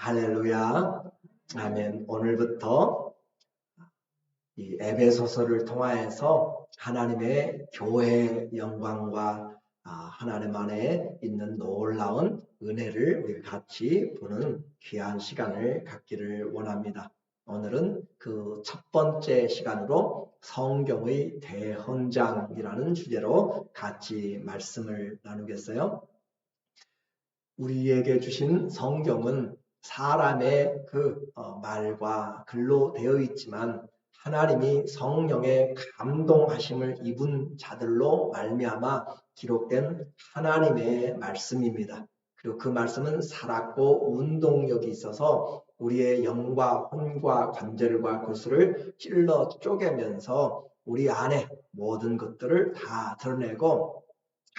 할렐루야. 아멘. 오늘부터 이 에베소서를 통하여서 하나님의 교회의 영광과 하나님 안에 있는 놀라운 은혜를 우리 같이 보는 귀한 시간을 갖기를 원합니다. 오늘은 그 첫 번째 시간으로 성경의 대헌장이라는 주제로 같이 말씀을 나누겠어요. 우리에게 주신 성경은 사람의 말과 글로 되어 있지만 하나님이 성령의 감동하심을 입은 자들로 말미암아 기록된 하나님의 말씀입니다. 그리고 그 말씀은 살았고 운동력이 있어서 우리의 영과 혼과 관절과 구슬을 찔러 쪼개면서 우리 안에 모든 것들을 다 드러내고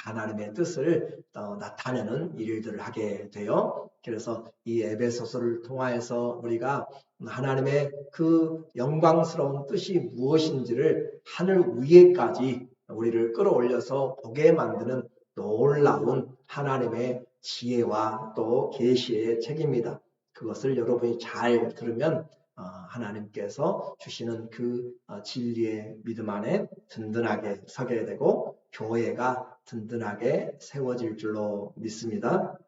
하나님의 뜻을 나타내는 일들을 하게 돼요. 그래서 이 에베소서를 통하여서 우리가 하나님의 그 영광스러운 뜻이 무엇인지를 하늘 위에까지 우리를 끌어올려서 보게 만드는 놀라운 하나님의 지혜와 또 계시의 책입니다. 그것을 여러분이 잘 들으면 하나님께서 주시는 그 진리의 믿음 안에 든든하게 서게 되고 교회가 든든하게 세워질 줄로 믿습니다.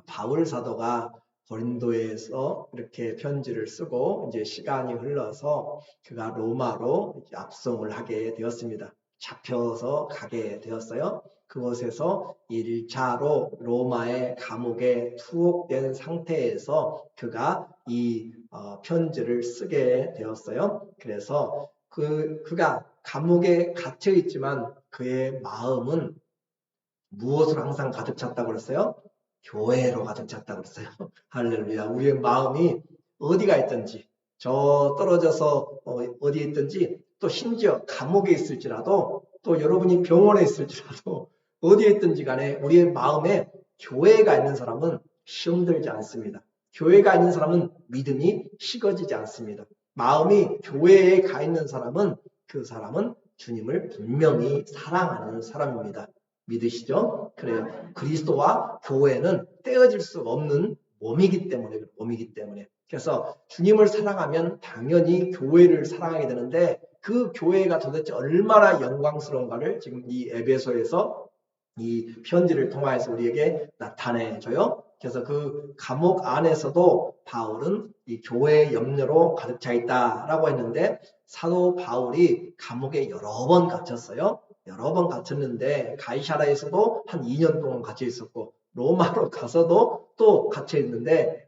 바울 사도가 고린도에서 이렇게 편지를 쓰고 이제 시간이 흘러서 그가 로마로 압송을 하게 되었습니다. 잡혀서 가게 되었어요. 그곳에서 1차로 로마의 감옥에 투옥된 상태에서 그가 이 편지를 쓰게 되었어요. 그래서 그가 감옥에 갇혀 있지만 그의 마음은 무엇으로 항상 가득 찼다고 그랬어요? 교회로 가득 찼다고 그랬어요. 할렐루야. 우리의 마음이 어디가 있든지 저 떨어져서 어디에 있든지 또 심지어 감옥에 있을지라도 또 여러분이 병원에 있을지라도 어디에 있든지 간에 우리의 마음에 교회가 있는 사람은 시험 들지 않습니다. 교회가 있는 사람은 믿음이 식어지지 않습니다. 마음이 교회에 가 있는 사람은 그 사람은 주님을 분명히 사랑하는 사람입니다. 믿으시죠? 그래요. 그리스도와 교회는 떼어질 수 없는 몸이기 때문에. 그래서 주님을 사랑하면 당연히 교회를 사랑하게 되는데 그 교회가 도대체 얼마나 영광스러운가를 지금 이 에베소에서 이 편지를 통하여서 우리에게 나타내줘요. 그래서 그 감옥 안에서도 바울은 이 교회의 염려로 가득 차 있다라고 했는데 사도 바울이 감옥에 여러 번 갇혔어요. 여러 번 갇혔는데 가이사라에서도 한 2년 동안 갇혀 있었고 로마로 가서도 또 갇혀 있는데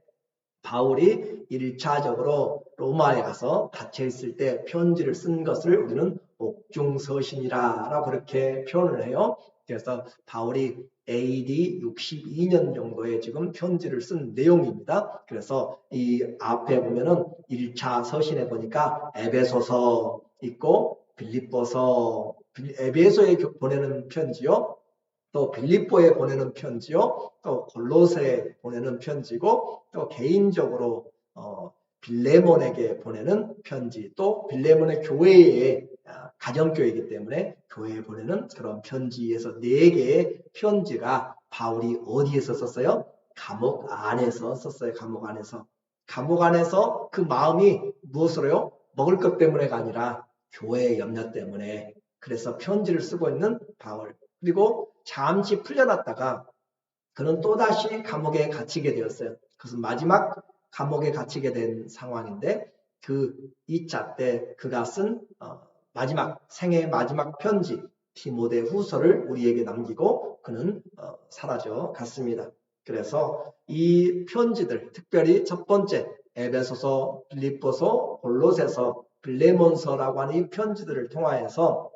바울이 1차적으로 로마에 가서 갇혀 있을 때 편지를 쓴 것을 우리는 옥중서신이라고 그렇게 표현을 해요. 그래서 바울이 AD 62년 정도에 지금 편지를 쓴 내용입니다. 그래서 이 앞에 보면은 1차 서신에 보니까 에베소서 있고 빌립보서, 에베소에 보내는 편지요. 또 빌립보에 보내는 편지요. 또 골로새에 보내는 편지고 또 개인적으로 빌레몬에게 보내는 편지, 또 빌레몬의 교회의 가정교회이기 때문에 교회에 보내는 그런 편지에서 4개의 편지가 바울이 어디에서 썼어요? 감옥 안에서 썼어요. 감옥 안에서 그 마음이 무엇으로요? 먹을 것 때문에가 아니라 교회의 염려 때문에. 그래서 편지를 쓰고 있는 바울. 그리고 잠시 풀려났다가 그는 또다시 감옥에 갇히게 되었어요. 그것은 마지막 감옥에 갇히게 된 상황인데 그 2차 때 그가 쓴 생애의 마지막 편지 디모데 후서를 우리에게 남기고 그는 사라져 갔습니다. 그래서 이 편지들, 특별히 첫 번째 에베소서, 빌립보서, 골로새서, 빌레몬서라고 하는 이 편지들을 통하여서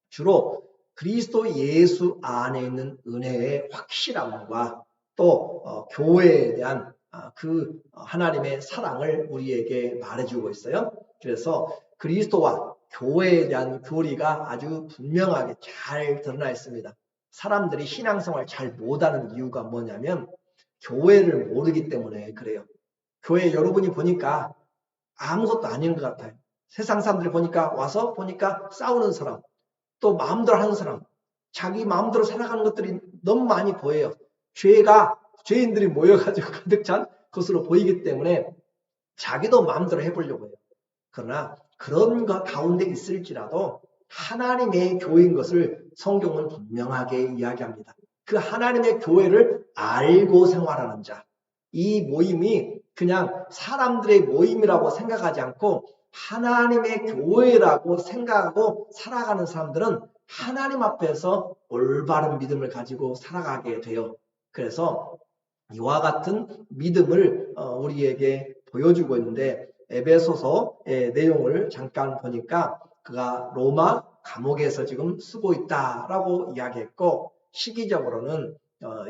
주로 그리스도 예수 안에 있는 은혜의 확실함과 또 교회에 대한 그 하나님의 사랑을 우리에게 말해주고 있어요. 그래서 그리스도와 교회에 대한 교리가 아주 분명하게 잘 드러나 있습니다. 사람들이 신앙생활 잘 못하는 이유가 뭐냐면 교회를 모르기 때문에 그래요. 교회 여러분이 보니까 아무것도 아닌 것 같아요. 세상 사람들이 와서 보니까 싸우는 사람, 또 마음대로 하는 사람, 자기 마음대로 살아가는 것들이 너무 많이 보여요. 죄인들이 모여가지고 가득 찬 것으로 보이기 때문에 자기도 마음대로 해보려고 해요. 그러나 그런 것 가운데 있을지라도 하나님의 교회인 것을 성경은 분명하게 이야기합니다. 그 하나님의 교회를 알고 생활하는 자, 이 모임이 그냥 사람들의 모임이라고 생각하지 않고 하나님의 교회라고 생각하고 살아가는 사람들은 하나님 앞에서 올바른 믿음을 가지고 살아가게 돼요. 그래서 이와 같은 믿음을 우리에게 보여주고 있는데, 에베소서의 내용을 잠깐 보니까 그가 로마 감옥에서 지금 쓰고 있다라고 이야기했고, 시기적으로는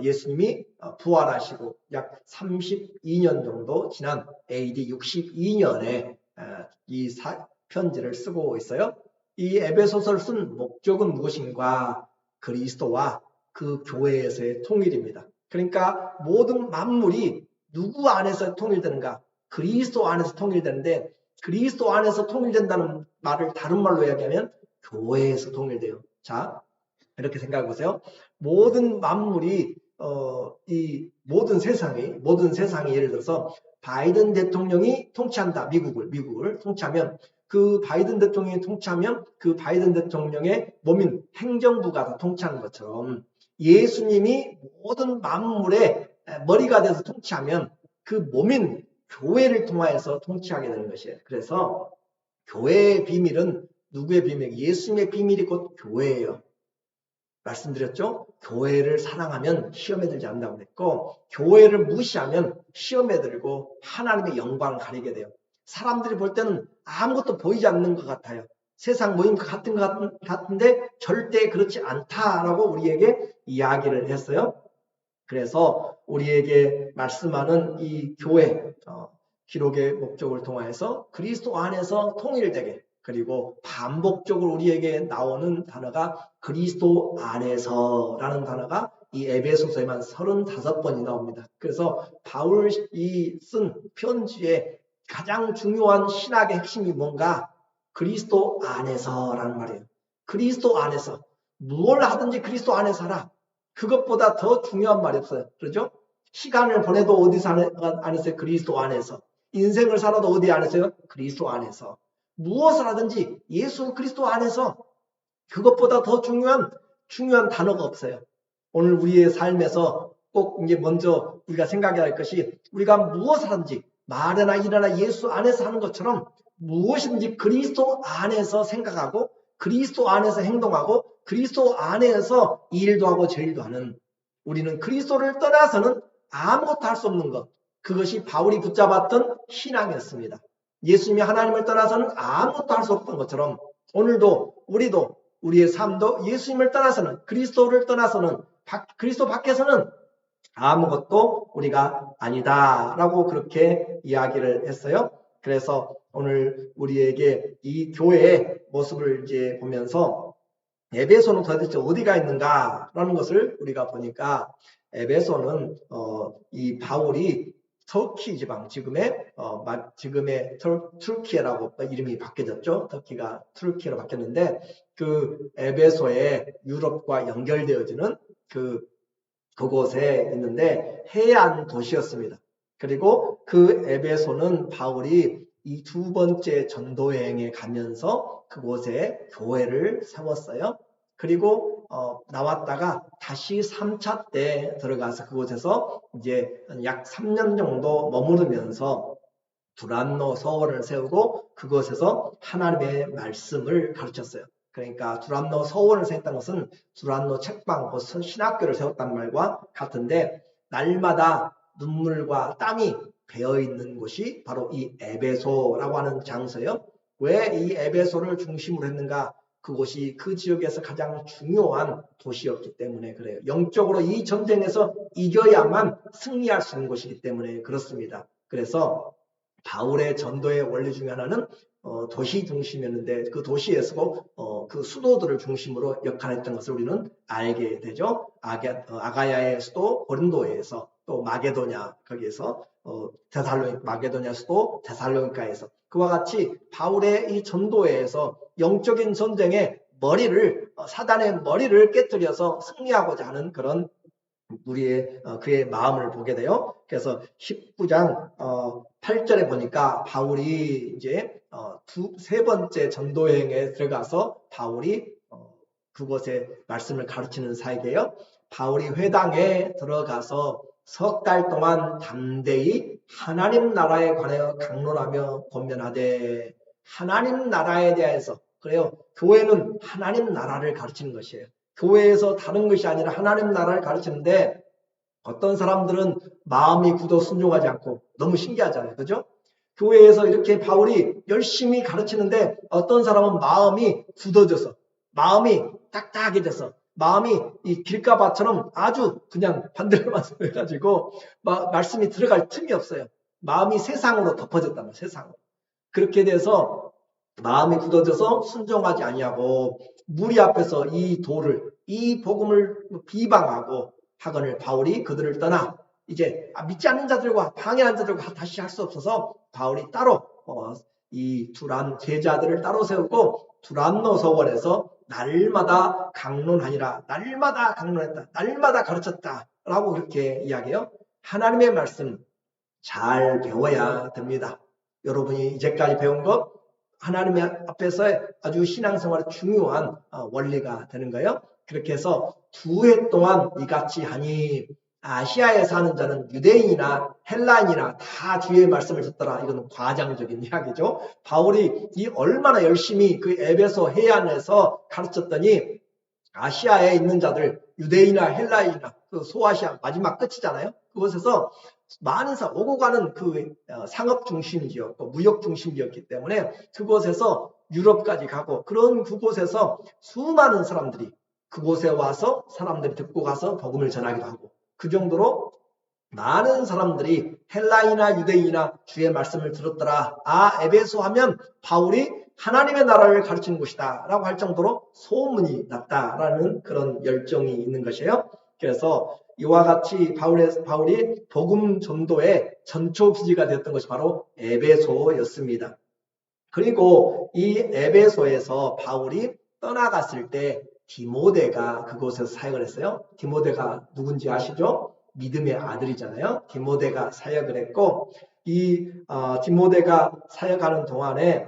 예수님이 부활하시고 약 32년 정도 지난 AD 62년에 이 편지를 쓰고 있어요. 이 에베소서를 쓴 목적은 무엇인가? 그리스도와 그 교회에서의 통일입니다. 그러니까 모든 만물이 누구 안에서 통일되는가? 그리스도 안에서 통일되는데, 그리스도 안에서 통일된다는 말을 다른 말로 이야기하면 교회에서 통일돼요. 자, 이렇게 생각해 보세요. 모든 만물이 이 모든 세상이 예를 들어서 바이든 대통령이 통치한다. 미국을 통치하면, 그 바이든 대통령이 통치하면 그 바이든 대통령의 몸인 행정부가 다 통치하는 것처럼, 예수님이 모든 만물의 머리가 돼서 통치하면 그 몸인 교회를 통하여서 통치하게 되는 것이에요. 그래서 교회의 비밀은 누구의 비밀? 예수님의 비밀이 곧 교회예요. 말씀드렸죠? 교회를 사랑하면 시험에 들지 않는다고 그랬고, 교회를 무시하면 시험에 들고 하나님의 영광을 가리게 돼요. 사람들이 볼 때는 아무것도 보이지 않는 것 같아요. 세상 모임과 같은 것 같은데 절대 그렇지 않다라고 우리에게 이야기를 했어요. 그래서 우리에게 말씀하는 이 교회 기록의 목적을 통하여서 그리스도 안에서 통일되게, 그리고 반복적으로 우리에게 나오는 단어가 그리스도 안에서라는 단어가 이 에베소서에만 35번이 나옵니다. 그래서 바울이 쓴 편지의 가장 중요한 신학의 핵심이 뭔가? 그리스도 안에서라는 말이에요. 그리스도 안에서 무엇을 하든지 그리스도 안에서 하라. 그것보다 더 중요한 말이 없어요. 그렇죠? 시간을 보내도 어디서 안에서요? 그리스도 안에서. 인생을 살아도 어디 안에서요? 그리스도 안에서. 무엇을 하든지 예수 그리스도 안에서. 그것보다 더 중요한 단어가 없어요. 오늘 우리의 삶에서 꼭 이제 먼저 우리가 생각해야 할 것이, 우리가 무엇을 하든지 말이나 일이나 예수 안에서 하는 것처럼 무엇이든지 그리스도 안에서 생각하고 그리스도 안에서 행동하고 그리스도 안에서 일도 하고 저일도 하는, 우리는 그리스도를 떠나서는 아무것도 할 수 없는 것, 그것이 바울이 붙잡았던 신앙이었습니다. 예수님이 하나님을 떠나서는 아무것도 할 수 없던 것처럼 오늘도 우리도 우리의 삶도 예수님을 떠나서는, 그리스도를 떠나서는, 그리스도 밖에서는 아무것도 우리가 아니다라고 그렇게 이야기를 했어요. 그래서 오늘 우리에게 이 교회의 모습을 이제 보면서 에베소는 도대체 어디가 있는가라는 것을 우리가 보니까, 에베소는 이 바울이 터키 지방, 지금의 튀르키예라고 이름이 바뀌어졌죠. 터키가 튀르키예로 바뀌었는데, 그 에베소에 유럽과 연결되어지는 그곳에 있는데 해안 도시였습니다. 그리고 그 에베소는 바울이 이 두 번째 전도 여행에 가면서 그곳에 교회를 세웠어요. 그리고 나왔다가 다시 3차 때 들어가서 그곳에서 이제 약 3년 정도 머무르면서 두란노 서원을 세우고 그곳에서 하나님의 말씀을 가르쳤어요. 그러니까 두란노 서원을 세웠다는 것은 두란노 책방, 곧 신학교를 세웠다는 말과 같은데, 날마다 눈물과 땀이 배어있는 곳이 바로 이 에베소라고 하는 장소예요. 왜 이 에베소를 중심으로 했는가? 그곳이 그 지역에서 가장 중요한 도시였기 때문에 그래요. 영적으로 이 전쟁에서 이겨야만 승리할 수 있는 곳이기 때문에 그렇습니다. 그래서 바울의 전도의 원리 중에 하나는 도시 중심이었는데, 그 도시에서 그 수도들을 중심으로 역할했던 것을 우리는 알게 되죠. 아가야의 수도 고린도에서, 또 마게도냐, 거기에서 마게도냐 수도 데살로니가에서, 그와 같이 바울의 이 전도회에서 영적인 전쟁의 사단의 머리를 깨뜨려서 승리하고자 하는 그런 우리의 그의 마음을 보게 돼요. 그래서 19장 8절에 보니까 바울이 이제 세 번째 전도 여행에 들어가서 바울이 그곳에 말씀을 가르치는 사역이에요. 바울이 회당에 들어가서 석 달 동안 담대히 하나님 나라에 관하여 강론하며 권면하되, 하나님 나라에 대해서, 그래요. 교회는 하나님 나라를 가르치는 것이에요. 교회에서 다른 것이 아니라 하나님 나라를 가르치는데, 어떤 사람들은 마음이 굳어 순종하지 않고, 너무 신기하잖아요. 그죠? 교회에서 이렇게 바울이 열심히 가르치는데 어떤 사람은 마음이 굳어져서, 마음이 딱딱해져서, 마음이 이 길가밭처럼 아주 그냥 반들반들 해가지고 말씀이 들어갈 틈이 없어요. 마음이 세상으로 덮어졌다면, 세상으로. 그렇게 돼서 마음이 굳어져서 순종하지 아니하고 무리 앞에서 이 도를, 이 복음을 비방하고 하거늘 바울이 그들을 떠나 이제 믿지 않는 자들과 방해하는 자들과 다시 할 수 없어서 바울이 따로 이 두란 제자들을 따로 세우고 두란노 서원에서 날마다 강론하니라, 날마다 강론했다, 날마다 가르쳤다 라고 그렇게 이야기해요. 하나님의 말씀 잘 배워야 됩니다. 여러분이 이제까지 배운 것, 하나님 앞에서 아주 신앙생활에 중요한 원리가 되는 거예요. 그렇게 해서 2해 동안 이같이 하니 아시아에 사는 자는 유대인이나 헬라인이나 다 주의 말씀을 듣더라. 이건 과장적인 이야기죠. 바울이 이 얼마나 열심히 그 에베소 해안에서 가르쳤더니 아시아에 있는 자들, 유대인이나 헬라인이나 그 소아시아 마지막 끝이잖아요. 그곳에서 많은 오고 가는 그 상업 중심지역, 무역 중심지였기 때문에 그곳에서 유럽까지 가고, 그런 그곳에서 수많은 사람들이 그곳에 와서 사람들이 듣고 가서 복음을 전하기도 하고, 그 정도로 많은 사람들이 헬라인이나 유대인이나 주의 말씀을 들었더라. 에베소 하면 바울이 하나님의 나라를 가르치는 곳이다 라고 할 정도로 소문이 났다라는 그런 열정이 있는 것이에요. 그래서 이와 같이 바울이 복음 전도의 전초 기지가 되었던 것이 바로 에베소였습니다. 그리고 이 에베소에서 바울이 떠나갔을 때 디모데가 그곳에서 사역을 했어요. 디모데가 누군지 아시죠? 믿음의 아들이잖아요. 디모데가 사역을 했고, 이 디모데가 사역하는 동안에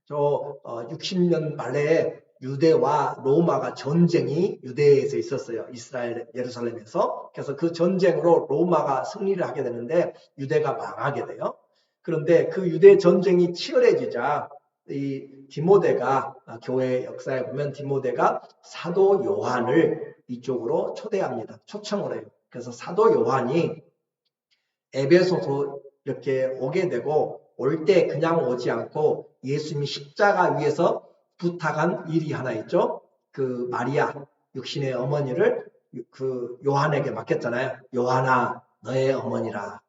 60년 말에 유대와 로마가 전쟁이 유대에서 있었어요. 이스라엘 예루살렘에서. 그래서 그 전쟁으로 로마가 승리를 하게 되는데 유대가 망하게 돼요. 그런데 그 유대 전쟁이 치열해지자 이 디모데가 교회 역사에 보면 디모데가 사도 요한을 이쪽으로 초대합니다. 초청을 해요. 그래서 사도 요한이 에베소로 이렇게 오게 되고, 올 때 그냥 오지 않고 예수님이 십자가 위에서 부탁한 일이 하나 있죠. 그 마리아 육신의 어머니를 그 요한에게 맡겼잖아요. 요한아, 너의 어머니라,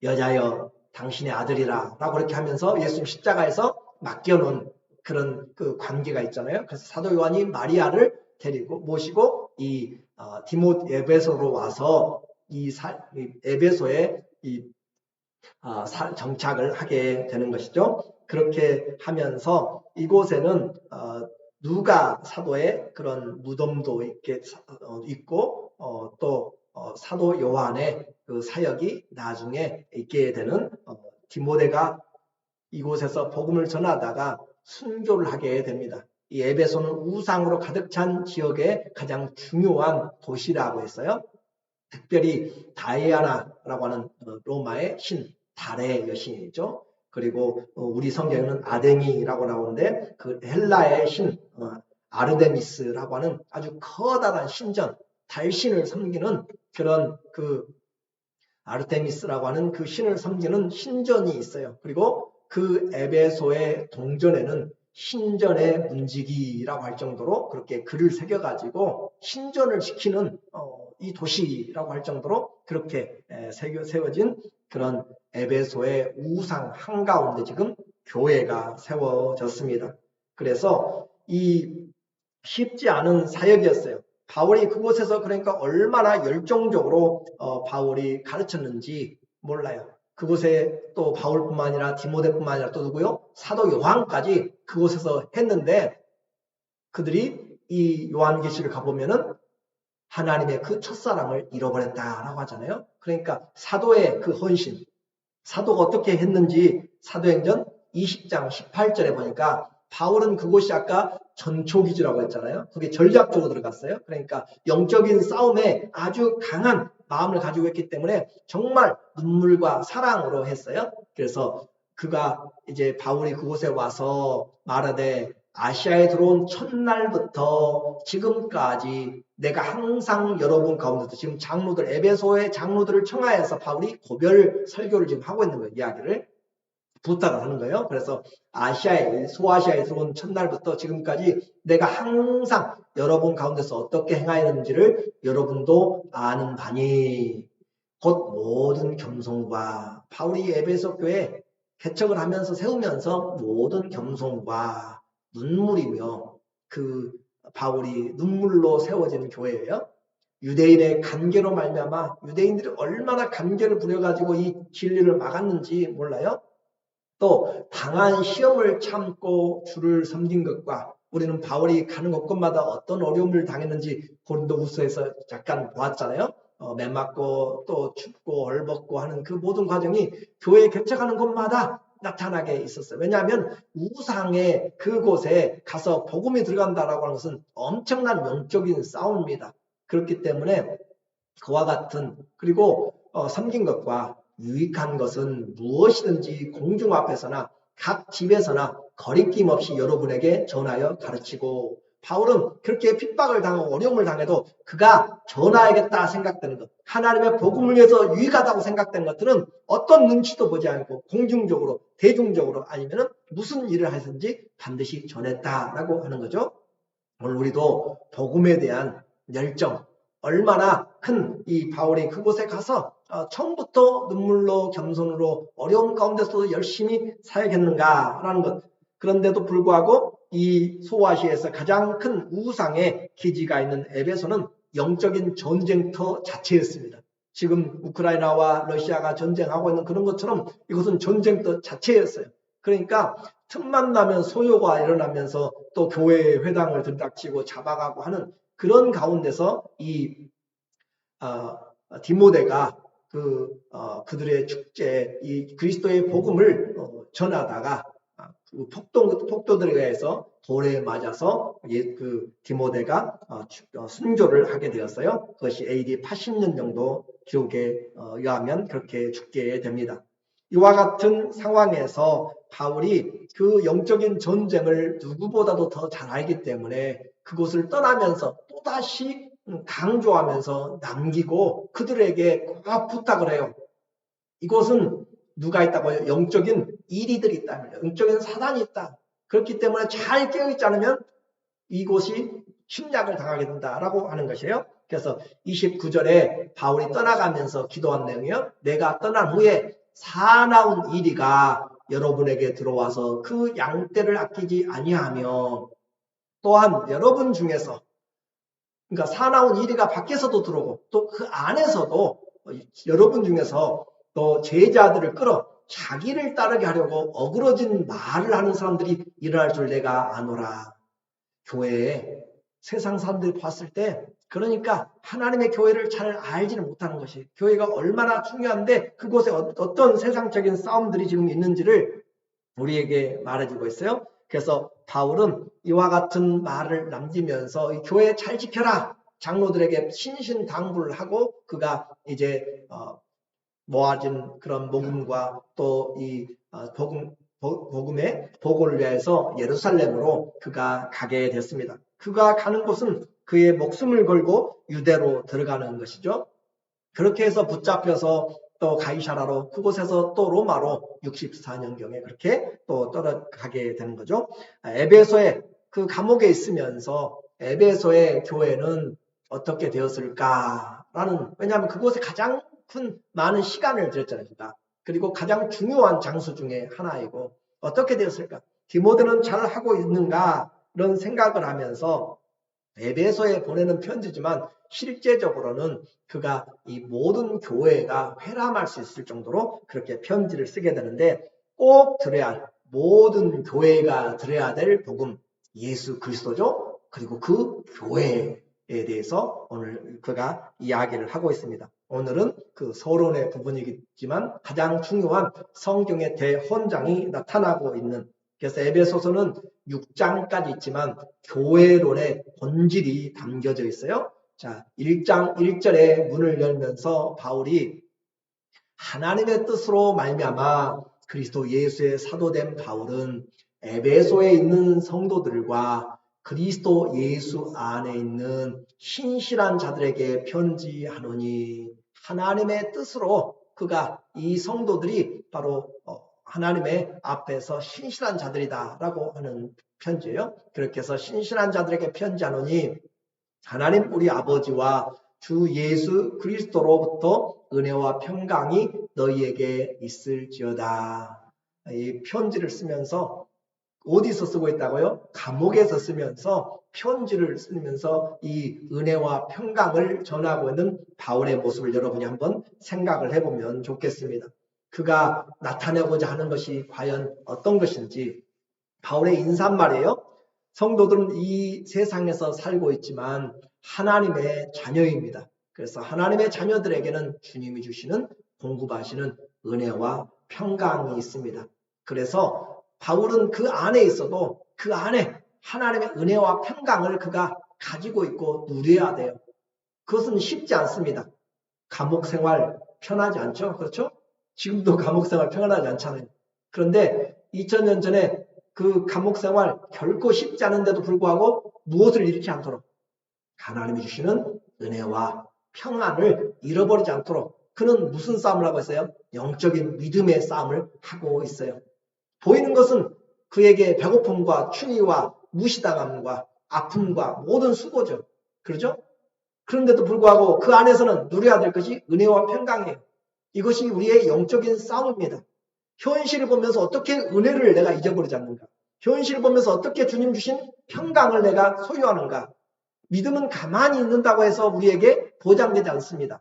여자여 당신의 아들이라 라고 이렇게 하면서 예수님 십자가에서 맡겨놓은 그런 그 관계가 있잖아요. 그래서 사도 요한이 마리아를 데리고 모시고 이 에베소로 와서 이 에베소에 정착을 하게 되는 것이죠. 그렇게 하면서 이곳에는 누가 사도의 그런 무덤도 있고 또 사도 요한의 그 사역이 나중에 있게 되는 디모데가 이곳에서 복음을 전하다가 순교를 하게 됩니다. 이 에베소는 우상으로 가득 찬 지역의 가장 중요한 도시라고 했어요. 특별히 다이아나라고 하는 로마의 신, 달의 여신이죠. 그리고 우리 성경에는 아데미라고 나오는데 그 헬라의 신 아르데미스라고 하는 아주 커다란 신전, 달신을 섬기는 그런 그 아르테미스라고 하는 그 신을 섬기는 신전이 있어요. 그리고 그 에베소의 동전에는 신전의 문지기라고 할 정도로 그렇게 글을 새겨가지고 신전을 지키는 이 도시라고 할 정도로 그렇게 세워진 그런 에베소의 우상 한가운데 지금 교회가 세워졌습니다. 그래서 이 쉽지 않은 사역이었어요. 바울이 그곳에서 그러니까 얼마나 열정적으로 바울이 가르쳤는지 몰라요. 그곳에 또 바울뿐만 아니라 디모데뿐만 아니라 또 누구요? 사도 요한까지 그곳에서 했는데 그들이 이 요한계시를 가보면은 하나님의 그 첫사랑을 잃어버렸다라고 하잖아요. 그러니까 사도의 그 헌신, 사도가 어떻게 했는지 사도행전 20장 18절에 보니까 바울은 그곳이 아까 전초기지라고 했잖아요. 그게 전략적으로 들어갔어요. 그러니까 영적인 싸움에 아주 강한 마음을 가지고 있기 때문에 정말 눈물과 사랑으로 했어요. 그래서 그가 이제 바울이 그곳에 와서 말하되 아시아에 들어온 첫날부터 지금까지 내가 항상 여러분 가운데서 지금 장로들, 에베소의 장로들을 청하여서 바울이 고별 설교를 지금 하고 있는 거예요. 이야기를 부탁을 하는 거예요. 그래서 소아시아에 들어온 첫날부터 지금까지 내가 항상 여러분 가운데서 어떻게 행하였는지를 여러분도 아는 바니 곧 모든 겸손과 바울이 에베소 교회 개척을 하면서 세우면서 모든 겸손과 눈물이며 그 바울이 눈물로 세워지는 교회예요. 유대인의 간계로 말미암아 유대인들이 얼마나 간계를 부려가지고 이 진리를 막았는지 몰라요? 또 당한 시험을 참고 주를 섬긴 것과 우리는 바울이 가는 곳곳마다 어떤 어려움을 당했는지 고린도후서에서 잠깐 보았잖아요. 맨 맞고 또 춥고 얼벗고 하는 그 모든 과정이 교회 개척하는 곳마다 나타나게 있었어요. 왜냐하면 우상의 그곳에 가서 복음이 들어간다라고 하는 것은 엄청난 영적인 싸움입니다. 그렇기 때문에 그와 같은 그리고 섬긴 것과 유익한 것은 무엇이든지 공중 앞에서나 각 집에서나 거리낌 없이 여러분에게 전하여 가르치고 바울은 그렇게 핍박을 당하고 어려움을 당해도 그가 전하야겠다 생각되는 것 하나님의 복음을 위해서 유익하다고 생각되는 것들은 어떤 눈치도 보지 않고 공중적으로 대중적으로 아니면 무슨 일을 하든지 반드시 전했다라고 하는 거죠. 오늘 우리도 복음에 대한 열정 얼마나 큰 이 바울이 그곳에 가서 처음부터 눈물로 겸손으로 어려운 가운데서도 열심히 사역했는가라는 것. 그런데도 불구하고 이 소아시아에서 가장 큰 우상의 기지가 있는 에베소는 영적인 전쟁터 자체였습니다. 지금 우크라이나와 러시아가 전쟁하고 있는 그런 것처럼 이것은 전쟁터 자체였어요. 그러니까 틈만 나면 소요가 일어나면서 또 교회 회당을 들닥치고 잡아가고 하는 그런 가운데서 이 디모데가 그들의 축제 이 그리스도의 복음을 전하다가 그 폭도들에 의해서 돌에 맞아서 그 디모데가 순교를 하게 되었어요. 그것이 AD 80년 정도 기록에 의하면 그렇게 죽게 됩니다. 이와 같은 상황에서 바울이 그 영적인 전쟁을 누구보다도 더 잘 알기 때문에 그곳을 떠나면서 또다시 강조하면서 남기고 그들에게 꼭 부탁을 해요. 이곳은 누가 있다고요? 영적인 이리들이 있다. 영적인 사단이 있다. 그렇기 때문에 잘 깨어있지 않으면 이곳이 침략을 당하게 된다라고 하는 것이에요. 그래서 29절에 바울이 떠나가면서 기도한 내용이요. 내가 떠난 후에 사나운 이리가 여러분에게 들어와서 그 양떼를 아끼지 아니하며 또한 여러분 중에서 그러니까 사나운 이리가 밖에서도 들어오고 또 그 안에서도 여러분 중에서 또 제자들을 끌어 자기를 따르게 하려고 어그러진 말을 하는 사람들이 일어날 줄 내가 아노라. 교회에 세상 사람들이 봤을 때 그러니까 하나님의 교회를 잘 알지는 못하는 것이 교회가 얼마나 중요한데 그곳에 어떤 세상적인 싸움들이 지금 있는지를 우리에게 말해주고 있어요. 그래서 바울은 이와 같은 말을 남기면서 이 교회 잘 지켜라. 장로들에게 신신당부를 하고 그가 이제 모아진 그런 복음과 또 이 복음의 보고를 위해서 예루살렘으로 그가 가게 됐습니다. 그가 가는 곳은 그의 목숨을 걸고 유대로 들어가는 것이죠. 그렇게 해서 붙잡혀서 또 가이사라로 그곳에서 또 로마로 64년경에 그렇게 또 떠나가게 되는 거죠. 에베소에 그 감옥에 있으면서 에베소의 교회는 어떻게 되었을까라는 왜냐하면 그곳에 가장 큰 많은 시간을 들였잖아요. 그리고 가장 중요한 장소 중에 하나이고 어떻게 되었을까? 디모데는 잘 하고 있는가? 이런 생각을 하면서 에베소에 보내는 편지지만 실제적으로는 그가 이 모든 교회가 회람할 수 있을 정도로 그렇게 편지를 쓰게 되는데 꼭 들어야 할 모든 교회가 들어야 될 복음 예수 그리스도죠. 그리고 그 교회 대해서 오늘 그가 이야기를 하고 있습니다. 오늘은 그 서론의 부분이겠지만 가장 중요한 성경의 대헌장이 나타나고 있는, 그래서 에베소서는 6장까지 있지만 교회론의 본질이 담겨져 있어요. 자, 1장 1절에 문을 열면서 바울이 하나님의 뜻으로 말미암아 그리스도 예수의 사도된 바울은 에베소에 있는 성도들과 그리스도 예수 안에 있는 신실한 자들에게 편지하노니, 하나님의 뜻으로 그가 이 성도들이 바로 하나님의 앞에서 신실한 자들이다라고 하는 편지예요. 그렇게 해서 신실한 자들에게 편지하노니 하나님 우리 아버지와 주 예수 그리스도로부터 은혜와 평강이 너희에게 있을지어다. 이 편지를 쓰면서 어디서 쓰고 있다고요? 감옥에서 쓰면서, 편지를 쓰면서 이 은혜와 평강을 전하고 있는 바울의 모습을 여러분이 한번 생각을 해보면 좋겠습니다. 그가 나타내고자 하는 것이 과연 어떤 것인지, 바울의 인사말이에요. 성도들은 이 세상에서 살고 있지만 하나님의 자녀입니다. 그래서 하나님의 자녀들에게는 주님이 주시는 공급하시는 은혜와 평강이 있습니다. 그래서 바울은 그 안에 있어도 그 안에 하나님의 은혜와 평강을 그가 가지고 있고 누려야 돼요. 그것은 쉽지 않습니다. 감옥 생활 편하지 않죠? 그렇죠? 지금도 감옥 생활 편하지 않잖아요. 그런데 2000년 전에 그 감옥 생활 결코 쉽지 않은데도 불구하고 무엇을 잃지 않도록 하나님이 주시는 은혜와 평안을 잃어버리지 않도록 그는 무슨 싸움을 하고 있어요? 영적인 믿음의 싸움을 하고 있어요. 보이는 것은 그에게 배고픔과 추위와 무시당함과 아픔과 모든 수고죠. 그렇죠? 그런데도 불구하고 그 안에서는 누려야 될 것이 은혜와 평강이에요. 이것이 우리의 영적인 싸움입니다. 현실을 보면서 어떻게 은혜를 내가 잊어버리지 않는가? 현실을 보면서 어떻게 주님 주신 평강을 내가 소유하는가? 믿음은 가만히 있는다고 해서 우리에게 보장되지 않습니다.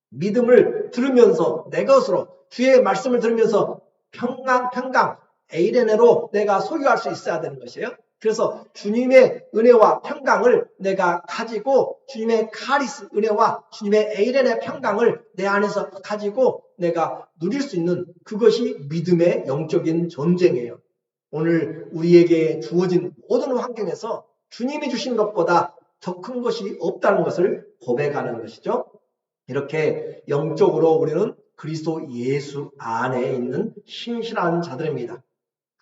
믿음을 들으면서 내 것으로, 주의 말씀을 들으면서 평강, 에이레네로 내가 소유할 수 있어야 되는 것이에요. 그래서 주님의 은혜와 평강을 내가 가지고, 주님의 카리스 은혜와 주님의 에이레네 평강을 내 안에서 가지고 내가 누릴 수 있는, 그것이 믿음의 영적인 전쟁이에요. 오늘 우리에게 주어진 모든 환경에서 주님이 주신 것보다 더 큰 것이 없다는 것을 고백하는 것이죠. 이렇게 영적으로 우리는 그리스도 예수 안에 있는 신실한 자들입니다.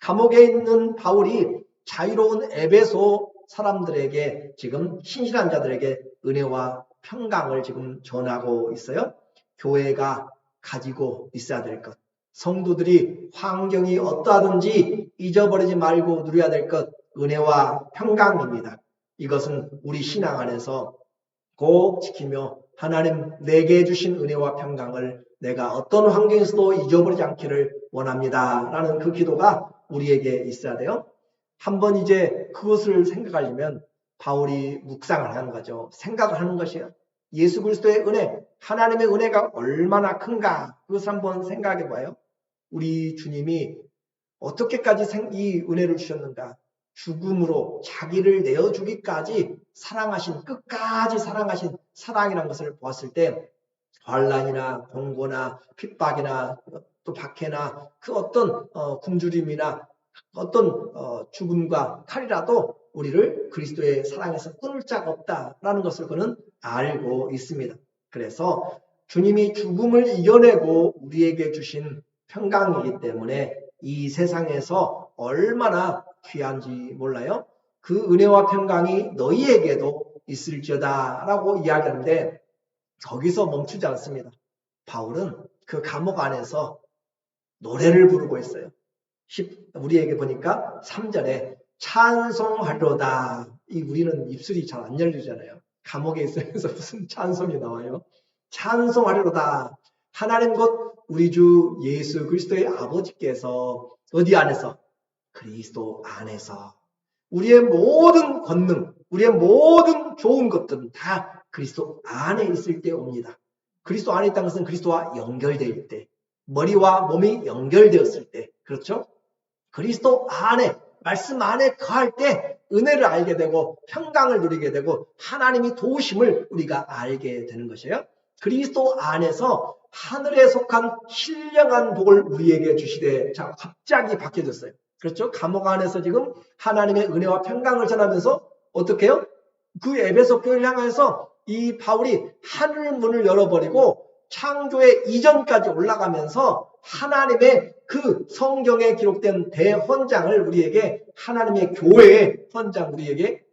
감옥에 있는 바울이 자유로운 에베소 사람들에게, 지금 신실한 자들에게 은혜와 평강을 지금 전하고 있어요. 교회가 가지고 있어야 될 것, 성도들이 환경이 어떠하든지 잊어버리지 말고 누려야 될 것, 은혜와 평강입니다. 이것은 우리 신앙 안에서 꼭 지키며 하나님 내게 주신 은혜와 평강을 내가 어떤 환경에서도 잊어버리지 않기를 원합니다 라는 그 기도가 우리에게 있어야 돼요. 한번 이제 그것을 생각하려면 바울이 묵상을 하는 거죠. 생각을 하는 것이에요. 예수 그리스도의 은혜, 하나님의 은혜가 얼마나 큰가, 그것을 한번 생각해 봐요. 우리 주님이 어떻게까지 이 은혜를 주셨는가. 죽음으로 자기를 내어주기까지 사랑하신, 끝까지 사랑하신 사랑이라는 것을 보았을 때 환난이나 공고나 핍박이나 또 박해나 그 어떤 굶주림이나 어떤 죽음과 칼이라도 우리를 그리스도의 사랑에서 끊을 자가 없다라는 것을 그는 알고 있습니다. 그래서 주님이 죽음을 이겨내고 우리에게 주신 평강이기 때문에 이 세상에서 얼마나 귀한지 몰라요. 그 은혜와 평강이 너희에게도 있을지어다 라고 이야기하는데 거기서 멈추지 않습니다. 바울은 그 감옥 안에서 노래를 부르고 있어요. 우리에게 보니까 3절에 찬송하리로다. 우리는 입술이 잘 안 열리잖아요. 감옥에 있으면서 무슨 찬송이 나와요. 찬송하리로다. 하나님 곧 우리 주 예수 그리스도의 아버지께서 어디 안에서? 그리스도 안에서 우리의 모든 권능, 우리의 모든 좋은 것들은 다 그리스도 안에 있을 때 옵니다. 그리스도 안에 있다는 것은 그리스도와 연결될 때, 머리와 몸이 연결되었을 때, 그렇죠? 그리스도 안에, 말씀 안에 거할 때 은혜를 알게 되고 평강을 누리게 되고 하나님이 도우심을 우리가 알게 되는 것이에요. 그리스도 안에서 하늘에 속한 신령한 복을 우리에게 주시되, 자, 갑자기 바뀌어졌어요. 그렇죠? 감옥 안에서 지금 하나님의 은혜와 평강을 전하면서 어떻게 해요? 그 에베소 교회를 향해서 이 바울이 하늘 문을 열어버리고 창조의 이전까지 올라가면서 하나님의 그 성경에 기록된 대헌장을 우리에게, 하나님의 교회의 헌장 우리에게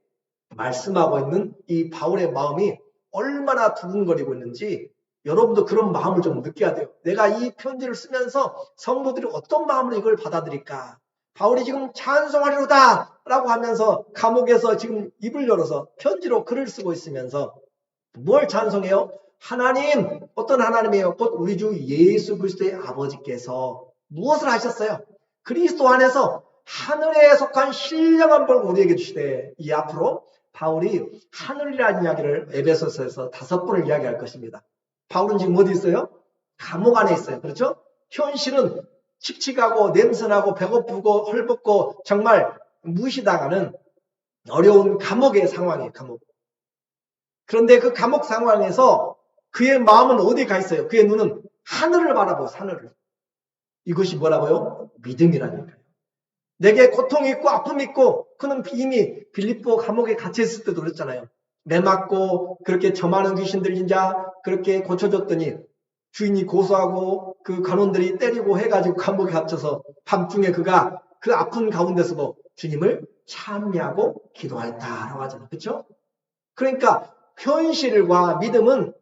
말씀하고 있는 이 바울의 마음이 얼마나 두근거리고 있는지 여러분도 그런 마음을 좀 느껴야 돼요. 내가 이 편지를 쓰면서 성도들이 어떤 마음으로 이걸 받아들일까? 바울이 지금 찬송하리로다 라고 하면서 감옥에서 지금 입을 열어서 편지로 글을 쓰고 있으면서 뭘 찬송해요? 하나님, 어떤 하나님이에요? 곧 우리 주 예수 그리스도의 아버지께서 무엇을 하셨어요? 그리스도 안에서 하늘에 속한 신령한 복을 우리에게 주시되, 이 앞으로 바울이 하늘이라는 이야기를 에베소서에서 5번을 이야기할 것입니다. 바울은 지금 어디 있어요? 감옥 안에 있어요. 그렇죠? 현실은 칙칙하고 냄새나고 배고프고 헐벗고 정말 무시당하는 어려운 감옥의 상황이에요. 감옥. 그런데 그 감옥 상황에서 그의 마음은 어디에 가 있어요? 그의 눈은 하늘을 바라보고, 하늘을. 이것이 뭐라고요? 믿음이라니까요. 내게 고통이 있고 아픔이 있고, 그는 이미 빌립보 감옥에 갇혀있을 때도 그랬잖아요. 매 맞고 그렇게 저 많은 귀신 들린 자 그렇게 고쳐줬더니 주인이 고소하고 그 간원들이 때리고 해가지고 감옥에 갇혀서 밤중에 그가 그 아픈 가운데서도 주님을 찬미하고 기도했다라고 하잖아요. 그렇죠? 그러니까 현실과 믿음은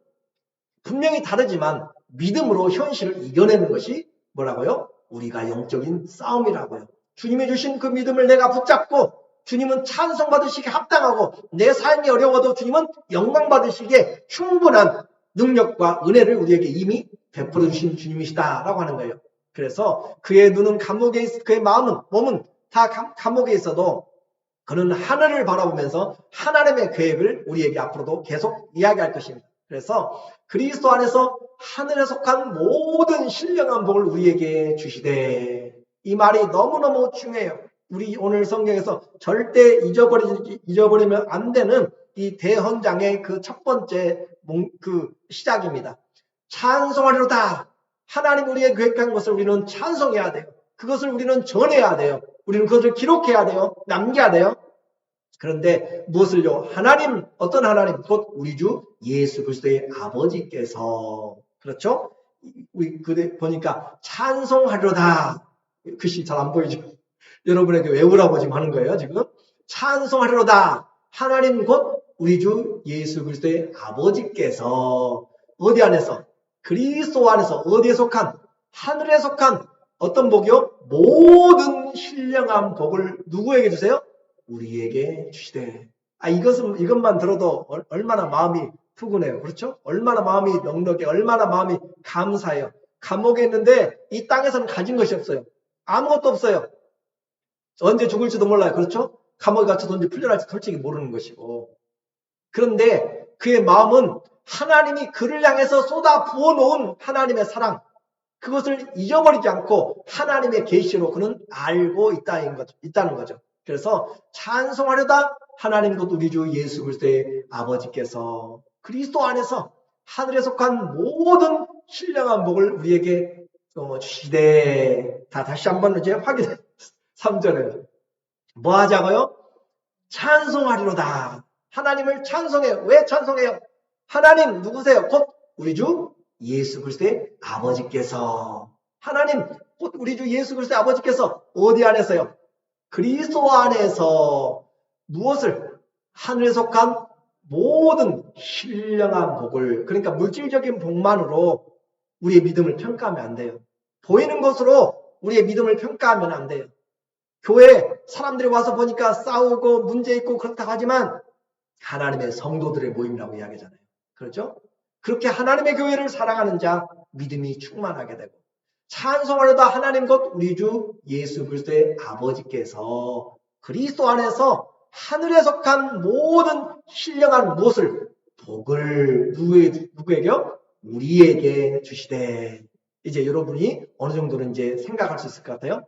분명히 다르지만 믿음으로 현실을 이겨내는 것이 뭐라고요? 우리가 영적인 싸움이라고요. 주님이 주신 그 믿음을 내가 붙잡고 주님은 찬송받으시기에 합당하고, 내 삶이 어려워도 주님은 영광받으시기에 충분한 능력과 은혜를 우리에게 이미 베풀어 주신 주님이시다라고 하는 거예요. 그래서 그의 눈은 감옥에 그의 마음은, 몸은 다 감옥에 있어도 그는 하늘을 바라보면서 하나님의 계획을 우리에게 앞으로도 계속 이야기할 것입니다. 그래서 그리스도 안에서 하늘에 속한 모든 신령한 복을 우리에게 주시되, 이 말이 너무너무 중요해요. 우리 오늘 성경에서 절대 잊어버리면 안 되는 이 대헌장의 그 첫 번째 그 시작입니다. 찬송하리로다. 하나님 우리의 계획한 것을 우리는 찬송해야 돼요. 그것을 우리는 전해야 돼요. 우리는 그것을 기록해야 돼요. 남겨야 돼요. 그런데 무엇을요? 하나님, 어떤 하나님? 곧 우리 주 예수 그리스도의 아버지께서, 그렇죠? 우리 그대 보니까 찬송하리로다. 글씨 잘 안 보이죠? 여러분에게 외우라고 지금 하는 거예요, 지금. 찬송하리로다. 하나님 곧 우리 주 예수 그리스도의 아버지께서 어디 안에서? 그리스도 안에서 어디에 속한? 하늘에 속한 어떤 복이요? 모든 신령한 복을 누구에게 주세요? 우리에게 주시되. 이것만 들어도 얼마나 마음이 푸근해요. 그렇죠? 얼마나 마음이 넉넉해, 얼마나 마음이 감사해요. 감옥에 있는데 이 땅에서는 가진 것이 없어요. 아무것도 없어요. 언제 죽을지도 몰라요. 그렇죠? 감옥에 갇혀서 언제 풀려날지 솔직히 모르는 것이고. 그런데 그의 마음은 하나님이 그를 향해서 쏟아 부어놓은 하나님의 사랑, 그것을 잊어버리지 않고 하나님의 계시로 그는 알고 있다는 거죠. 그래서 찬송하려다 하나님 곧 우리 주 예수 그리스도의 아버지께서 그리스도 안에서 하늘에 속한 모든 신령한 복을 우리에게 주시되. 다시 한번 이제 확인해. 3절에 뭐 하자고요? 찬송하리로다. 하나님을 찬송해요. 왜 찬송해요? 하나님 누구세요? 곧 우리 주 예수 그리스도의 아버지께서. 하나님 곧 우리 주 예수 그리스도의 아버지께서 어디 안에서요? 그리스도 안에서 무엇을? 하늘에 속한 모든 신령한 복을, 그러니까 물질적인 복만으로 우리의 믿음을 평가하면 안 돼요. 보이는 것으로 우리의 믿음을 평가하면 안 돼요. 교회 사람들이 와서 보니까 싸우고 문제 있고 그렇다고 하지만 하나님의 성도들의 모임이라고 이야기하잖아요. 그렇죠? 그렇게 하나님의 교회를 사랑하는 자 믿음이 충만하게 되고, 찬송하려다 하나님 곧 우리 주 예수 그리스도의 아버지께서 그리스도 안에서 하늘에 속한 모든 신령한 무엇을? 복을 누구에게요? 우리에게 주시되. 이제 여러분이 어느 정도는 이제 생각할 수 있을 것 같아요.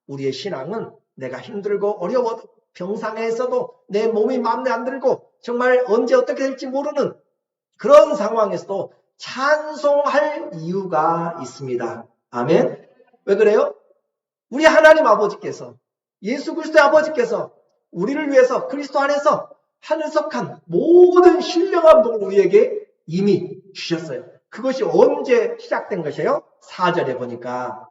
우리의 신앙은 내가 힘들고 어려워도 병상에서도 내 몸이 마음에 안 들고 정말 언제 어떻게 될지 모르는 그런 상황에서도 찬송할 이유가 있습니다. 아멘. 왜 그래요? 우리 하나님 아버지께서, 예수 그리스도의 아버지께서 우리를 위해서 그리스도 안에서 한석한 모든 신령한 복을 우리에게 이미 주셨어요. 그것이 언제 시작된 것이에요? 4절에 보니까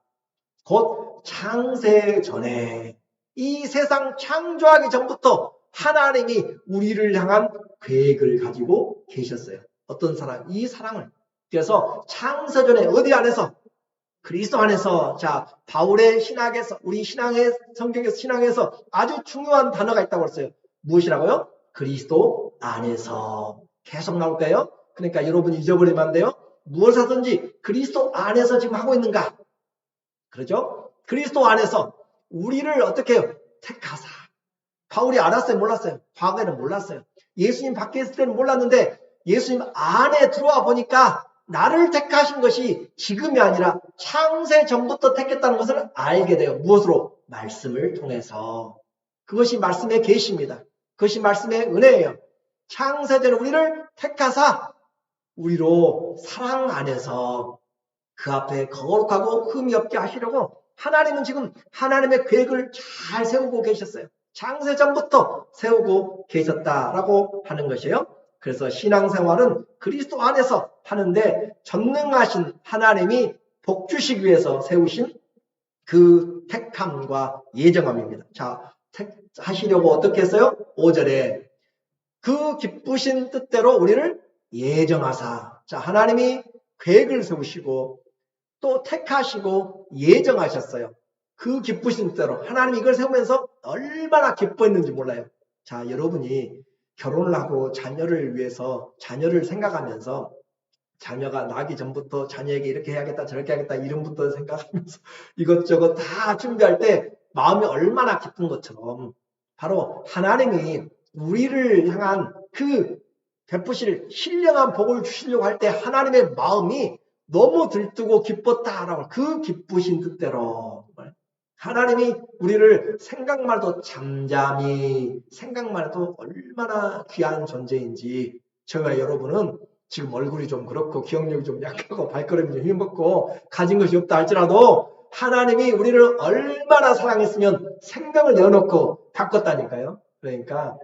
곧 창세 전에, 이 세상 창조하기 전부터 하나님이 우리를 향한 계획을 가지고 계셨어요. 어떤 사랑? 이 사랑을. 그래서 창세 전에 어디 안에서? 그리스도 안에서. 자, 바울의 신학에서, 우리 신앙의 성경에서, 신앙에서 아주 중요한 단어가 있다고 했어요. 무엇이라고요? 그리스도 안에서. 계속 나올까요? 그러니까 여러분이 잊어버리면 안 돼요. 무엇을 하든지 그리스도 안에서 지금 하고 있는가? 그러죠? 그리스도 안에서 우리를 어떻게 해요? 택하사. 바울이 알았어요? 몰랐어요? 과거에는 몰랐어요. 예수님 밖에 있을 때는 몰랐는데 예수님 안에 들어와 보니까 나를 택하신 것이 지금이 아니라 창세 전부터 택했다는 것을 알게 돼요. 무엇으로? 말씀을 통해서. 그것이 말씀의 계시입니다. 그것이 말씀의 은혜예요. 창세전 우리를 택하사 우리로 사랑 안에서 그 앞에 거룩하고 흠이 없게 하시려고 하나님은 지금 하나님의 계획을 잘 세우고 계셨어요. 창세전부터 세우고 계셨다라고 하는 것이에요. 그래서 신앙생활은 그리스도 안에서 하는데 전능하신 하나님이 복 주시기 위해서 세우신 그 택함과 예정함입니다. 자, 하시려고 어떻게 했어요? 5절에 그 기쁘신 뜻대로 우리를 예정하사. 자, 하나님이 계획을 세우시고 또 택하시고 예정하셨어요. 그 기쁘신 뜻대로 하나님이 이걸 세우면서 얼마나 기뻐했는지 몰라요. 자, 여러분이 결혼을 하고 자녀를 위해서 자녀를 생각하면서 자녀가 나기 전부터 자녀에게 이렇게 해야겠다 저렇게 해야겠다 이름부터 생각하면서 이것저것 다 준비할 때 마음이 얼마나 기쁜 것처럼 바로 하나님이 우리를 향한 그 베푸실 신령한 복을 주시려고 할 때 하나님의 마음이 너무 들뜨고 기뻤다라고 그 기쁘신 뜻대로 하나님이 우리를 생각만 해도 잠잠히 생각만 해도 얼마나 귀한 존재인지 저와 여러분은 지금 얼굴이 좀 그렇고 기억력이 좀 약하고 발걸음이 좀 힘없고 가진 것이 없다 할지라도 하나님이 우리를 얼마나 사랑했으면 생명을 내어놓고 바꿨다니까요. 그러니까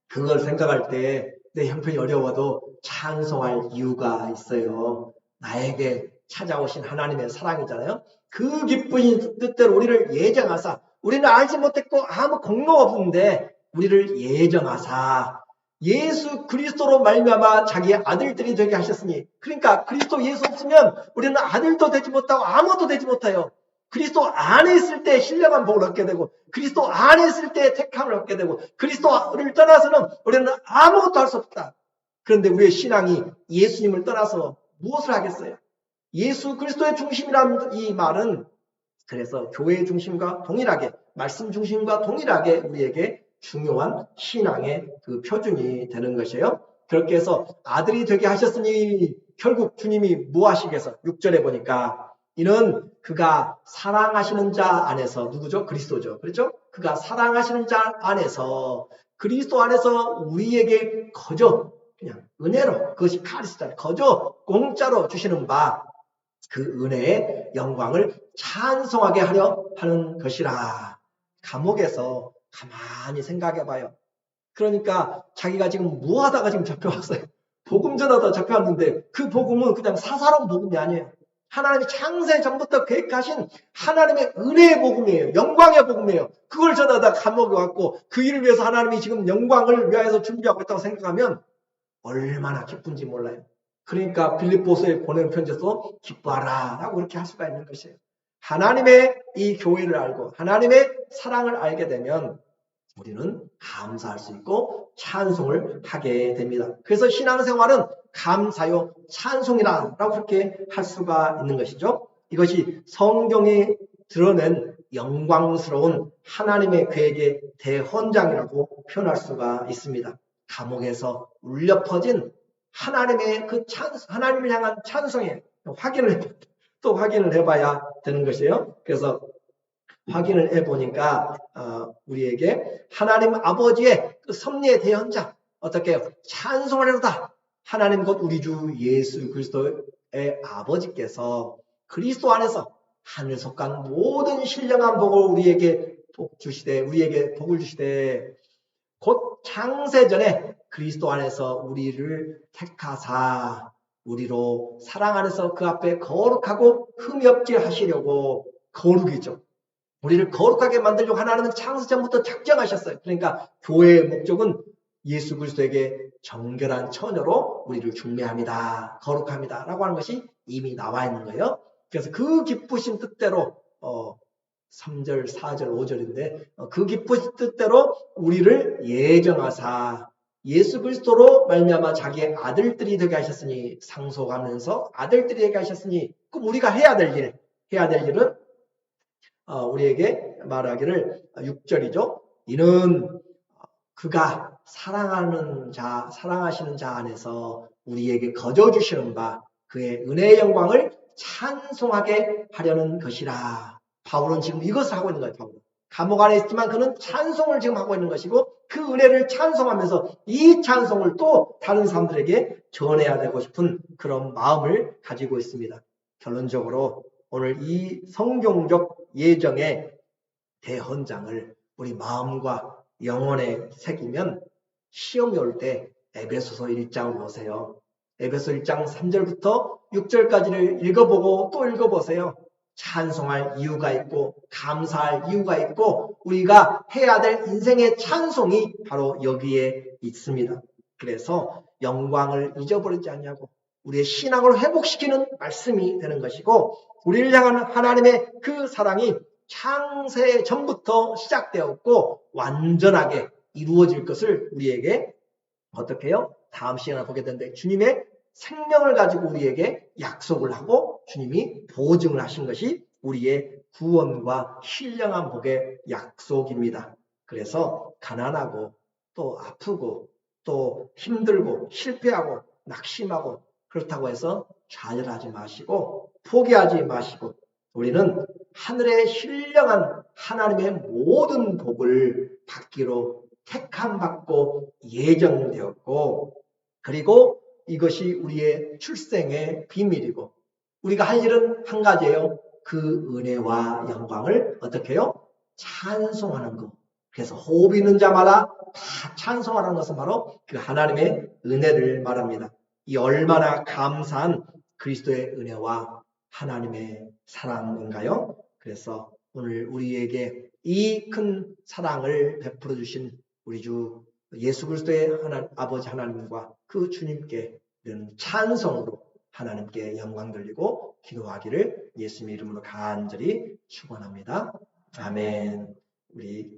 그걸 생각할 때 내 형편이 어려워도 찬송할 이유가 있어요. 나에게 찾아오신 하나님의 사랑이잖아요. 그 기쁘신 뜻대로 우리를 예정하사 우리는 알지 못했고 아무 공로 없는데 우리를 예정하사 예수 그리스도로 말미암아 자기의 아들들이 되게 하셨으니 그러니까 그리스도 예수 없으면 우리는 아들도 되지 못하고 아무도 되지 못해요. 그리스도 안에 있을 때 신령한 복을 얻게 되고 그리스도 안에 있을 때 택함을 얻게 되고 그리스도를 떠나서는 우리는 아무것도 할 수 없다. 그런데 우리의 신앙이 예수님을 떠나서 무엇을 하겠어요? 예수 그리스도의 중심이라는 이 말은 그래서 교회의 중심과 동일하게 말씀 중심과 동일하게 우리에게 중요한 신앙의 그 표준이 되는 것이에요. 그렇게 해서 아들이 되게 하셨으니 결국 주님이 뭐 하시겠어? 6절에 보니까 이는 그가 사랑하시는 자 안에서 누구죠? 그리스도죠. 그렇죠? 그가 사랑하시는 자 안에서 그리스도 안에서 우리에게 거저 그냥 은혜로 그것이 카리스타 거저 공짜로 주시는 바 그 은혜의 영광을 찬송하게 하려 하는 것이라. 감옥에서 가만히 생각해 봐요. 그러니까 자기가 지금 뭐 하다가 지금 잡혀왔어요. 복음 전하다 잡혀왔는데 그 복음은 그냥 사사로운 복음이 아니에요. 하나님이 창세 전부터 계획하신 하나님의 은혜의 복음이에요. 영광의 복음이에요. 그걸 전하다 감옥에 왔고 그 일을 위해서 하나님이 지금 영광을 위하여서 준비하고 있다고 생각하면 얼마나 기쁜지 몰라요. 그러니까 빌립보서에 보낸 편지에서 기뻐하라 라고 그렇게 할 수가 있는 것이에요. 하나님의 이 교회를 알고 하나님의 사랑을 알게 되면 우리는 감사할 수 있고 찬송을 하게 됩니다. 그래서 신앙생활은 감사요 찬송이라 라고 그렇게 할 수가 있는 것이죠. 이것이 성경이 드러낸 영광스러운 하나님의 계획의 대헌장이라고 표현할 수가 있습니다. 감옥에서 울려 퍼진 하나님의 그 하나님을 향한 찬송에 확인을 해봐야 되는 것이에요. 그래서 확인을 해보니까 우리에게 하나님 아버지의 그 섭리의 대현장 어떻게 찬송하려다 하나님 곧 우리 주 예수 그리스도의 아버지께서 그리스도 안에서 하늘 속한 모든 신령한 복을 우리에게 복을 주시되 곧 창세전에 그리스도 안에서 우리를 택하사 우리로 사랑 안에서 그 앞에 거룩하고 흠이 없게 하시려고 거룩이죠. 우리를 거룩하게 만들려고 하나님은 창세전부터 작정하셨어요. 그러니까 교회의 목적은 예수 그리스도에게 정결한 처녀로 우리를 중매합니다. 거룩합니다. 라고 하는 것이 이미 나와 있는 거예요. 그래서 그 기쁘신 뜻대로 3절, 4절, 5절인데 그 기쁘신 뜻대로 우리를 예정하사 예수 그리스도로 말미암아 자기의 아들들이 되게 하셨으니 상속하면서 아들들이 되게 하셨으니 그럼 우리가 해야 될 일은 우리에게 말하기를 6절이죠. 이는 그가 사랑하시는 자 안에서 우리에게 거저 주시는 바 그의 은혜의 영광을 찬송하게 하려는 것이라. 바울은 지금 이것을 하고 있는 거예요. 바울은. 감옥 안에 있지만 그는 찬송을 지금 하고 있는 것이고 그 은혜를 찬송하면서 이 찬송을 또 다른 사람들에게 전해야 되고 싶은 그런 마음을 가지고 있습니다. 결론적으로 오늘 이 성경적 예정의 대헌장을 우리 마음과 영혼에 새기면 시험이 올 때 에베소서 1장을 보세요. 에베소 1장 3절부터 6절까지를 읽어보고 또 읽어보세요. 찬송할 이유가 있고 감사할 이유가 있고 우리가 해야 될 인생의 찬송이 바로 여기에 있습니다. 그래서 영광을 잊어버리지 않냐고 우리의 신앙을 회복시키는 말씀이 되는 것이고 우리를 향한 하나님의 그 사랑이 창세 전부터 시작되었고 완전하게 이루어질 것을 우리에게 어떻게 해요? 다음 시간에 보게 되는데 주님의 생명을 가지고 우리에게 약속을 하고 주님이 보증을 하신 것이 우리의 구원과 신령한 복의 약속입니다. 그래서 가난하고 또 아프고 또 힘들고 실패하고 낙심하고 그렇다고 해서 좌절하지 마시고 포기하지 마시고 우리는 하늘의 신령한 하나님의 모든 복을 받기로 택함받고 예정되었고 그리고 이것이 우리의 출생의 비밀이고 우리가 할 일은 한 가지예요. 그 은혜와 영광을 어떻게 해요? 찬송하는 것. 그래서 호흡 있는 자마다 다 찬송하는 것은 바로 그 하나님의 은혜를 말합니다. 이 얼마나 감사한 그리스도의 은혜와 하나님의 사랑인가요? 그래서 오늘 우리에게 이 큰 사랑을 베풀어 주신 우리 주 예수 그리스도의 아버지 하나님과 그 주님께 이런 찬송으로 하나님께 영광 돌리고 기도하기를 예수님의 이름으로 간절히 축원합니다. 아멘. 우리